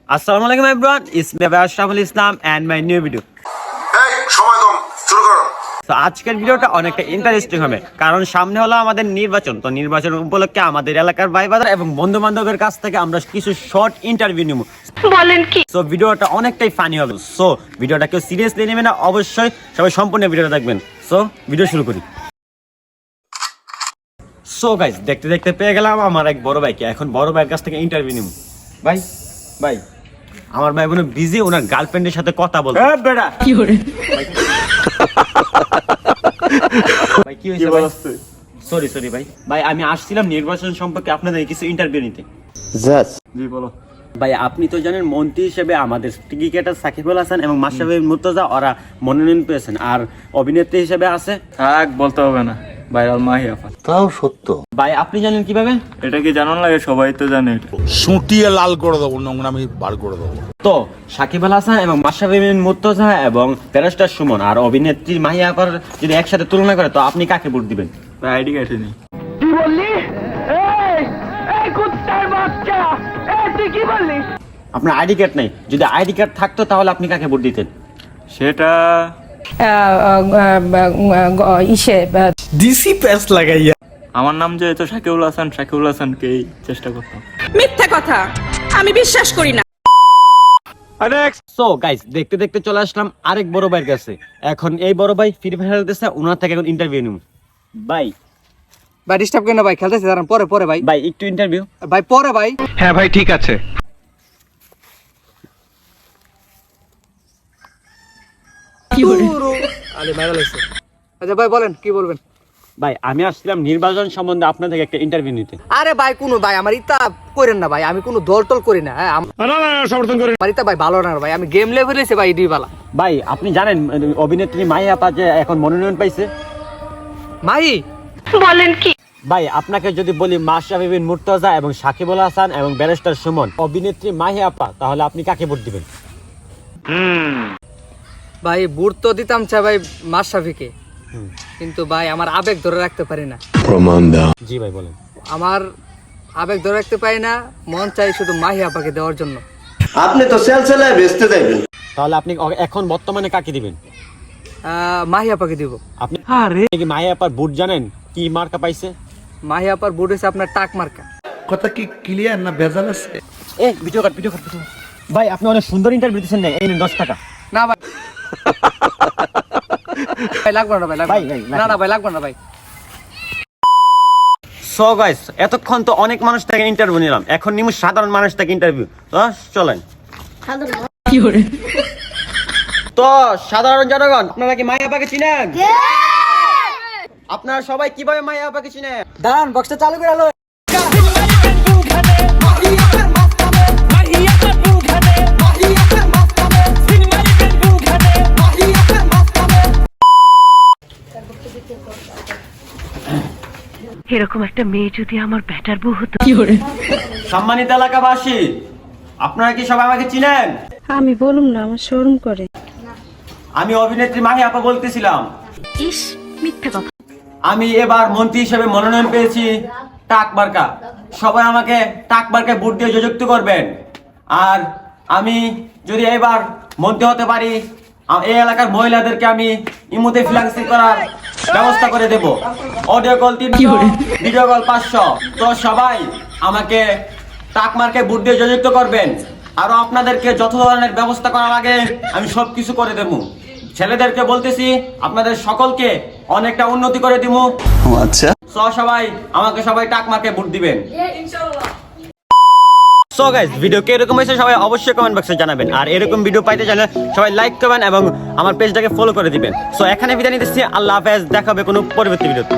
Assalamualaikum everyone, it's me Ashraful Islam and my new video. সময় কম, শুরু করো। তো আজকের ভিডিওটা অনেকটা ইন্টারেস্টিং হবে কারণ সামনে হলো আমাদের নির্বাচন। তো নির্বাচন উপলক্ষে আমাদের এলাকার ভাই বাজার এবং বন্ধু বান্ধবের কাছ থেকে আমরা কিছু শর্ট ইন্টারভিউ নিব। বলেন কি? সো ভিডিওটা অনেকটাই ফানি হবে। সো ভিডিওটা কেউ সিরিয়াসলি নেবে না, অবশ্যই সবাই সম্পূর্ণ ভিডিওটা দেখবেন। সো ভিডিও শুরু করি। সো গাইস, দেখতে দেখতে পেয়ে গেলাম আমার এক বড় ভাইকে। এখন বড় ভাইয়ের কাছ থেকে ইন্টারভিউ নিব। ভাই আমার ভাই বোন বিজি, ওনার গার্লফ্রেন্ডের সাথে কথা বলতে। বেড়া কি করে ভাই কি হয়েছে ভাই? সরি ভাই আমি আসছিলাম নির্বাচন সম্পর্কে আপনাদের কিছু ইন্টারভিউ নিতে। জি বলো ভাই। আপনি তো জানেন মন্ত্রী হিসেবে আমাদের ক্রিকেটার সাকিব আল হাসান এবং মাশরাফি মুর্তজা ওরা মনোনয়ন পেয়েছেন, আর অভিনেত্রী হিসেবে আছে থাক, বলতে হবে না, ভাইরাল মাহি আপা। তাও সত্য ভাই। আপনি জানেন কিভাবে? এটা কি জানান লাগে? সবাই তো জানে। সুটিয়ে লাল করে দেবো, নোংরামি বার করে দেবো। তো সাকিব আল হাসান এবং মাশরাফি মুর্তজা এবং ব্যারিস্টার সুমন আর অভিনেত্রী মাহি আপার যদি একসাথে তুলনা করে তো আপনি কাকে ভোট দিবেন? ভাই আইডি কার্ডে নেই। কি বললি? এই কুত্তার বাচ্চা, তুই কি বললি? আপনার আইডি কার্ড নেই। যদি আইডি কার্ড থাকতো তাহলে আপনি কাকে ভোট দিতেন? সেটা ডিসি প্যাস লাগাইয়া। আমার নাম যেহেতু শাকিবুল হাসানকেই চেষ্টা করতাম। মিথ্যা কথা, আমি বিশ্বাস করি না। সো গাইস, দেখতে দেখতে চলে আসলাম আরেক বড় ভাইয়ের কাছে। এখন এই বড় ভাই ফ্রি ফায়ার খেলতেছে, ওনার থেকে এখন ইন্টারভিউ নিব। ভাই ডিস্টার্ব কেন ভাই? খেলতেছি, দাঁড়ান, পরে ভাই। ভাই একটু ইন্টারভিউ ভাই পরে ভাই। হ্যাঁ ভাই ঠিক আছে। আচ্ছা ভাই বলেন, কি বলবেন? ভাই আমি আসছিলাম নির্বাচন সম্বন্ধে আপনার থেকে একটা ইন্টারভিউ নিতে। আরে ভাই কোনো ভাই আমার ইতা করেন না ভাই, আমি কোনো দল টল করি না। হ্যাঁ সমর্থন করি। আমার ইতা ভাই ভালো না ভাই, আমি গেম লেভেলে এসে ভাই ইডি বালা। ভাই আপনি জানেন অভিনেত্রী মাহি আপা যে এখন মনোনয়ন পাইছে? মাহি বলেন কি? ভাই আপনাকে যদি বলি মাশরাফি বিন মুর্তজা এবং সাকিব আল হাসান এবং ব্যারিস্টার সুমন অভিনেত্রী মাহি আপা, তাহলে আপনি কাকে ভোট দিবেন? ভাই ভোট তো দিতাম চাই ভাই মাশরাফিকে, কিন্তু ভাই আমার আবেগ ধরে রাখতে পারি না। জি ভাই বলেন। আমার আবেগ ধরে রাখতে পারি না, মন চাই শুধু মাহি আপাকে দেওয়ার জন্য। আপনি তো সেলসেলায় বেচতে যাইবেন। তাহলে আপনি এখন বর্তমানে কাকে দিবেন? মাহি আপাকে দিব। আপনি কি মাহি আপার ভোট জানেন কি মার্কা পাইছে? মাহি আপার ভোট হচ্ছে আপনার টাক মার্কা। কথা কি ক্লিয়ার না ভেজাল আছে? এই ভিডিও কাট। ভাই আপনি অনেক সুন্দর ইন্টারভিউ দিচ্ছেন না, এই 10 টাকা। না ভাই ভাই লাগবে না ভাই, ভাই, না ভাই লাগবে না ভাই। সো গাইস, এতক্ষণ তো অনেক মানুষ থেকে ইন্টারভিউ নিলাম, এখন নিমু সাধারণ মানুষ থেকে ইন্টারভিউ। তো চলেন। কি করে? তো সাধারণ জনগণ, আপনারা কি মাহি আপাকে চিনেন? আপনারা সবাই কিভাবে মাহি আপাকে চিনেন? দাঁড়ান, বক্সটা চালু করে আলো। এরকম একটা মেয়ে যদি আমার ব্যাটার বউ হতো। কি করে? সম্মানিত এলাকাবাসী, আপনারা কি সবাই আমাকে চিনেন? আমি বলুম না, আমার শরম করে। আমি অভিনেত্রী মাহি আপা বলতেছিলাম। ইস, মিথ্যা কথা। আমি এবার মন্ত্রী হিসেবে মনোনয়ন পেয়েছি টাক মার্কা। সবাই আমাকে টাক মার্কায় ভোট দিয়ে জয়যুক্ত করবেন। আর আমি যদি এবার মন্ত্রী হতে পারি, এই এলাকার মহিলাদেরকে আমি ইমোতে ফ্রিল্যান্সিং করার ব্যবস্থা করে দেব। Audio call 300, video call 500। তো সবাই আমাকে টাক মার্কায় ভোট দিয়ে জয়যুক্ত করবেন। আরো আপনাদেরকে যত ধরনের ব্যবস্থা করা লাগে আমি সবকিছু করে দেব। ছেলেদেরকে বলতেছি, আপনাদের সকলকে অনেকটা উন্নতি করে দিব। আচ্ছা, সবাই আমাকে টাক মার্কে ভোট দিবেন। সো গাইস, ভিডিও কে এরকম হয়েছে সবাই অবশ্যই কমেন্ট বক্সে জানাবেন। আর এরকম ভিডিও পাইতে চাইলে সবাই লাইক করবেন এবং আমার পেজটাকে ফলো করে দিবেন। সো এখানে বিদায় নিতেছি, আল্লাহ হাফেজ, দেখা হবে কোনো পরবর্তী ভিডিওতে।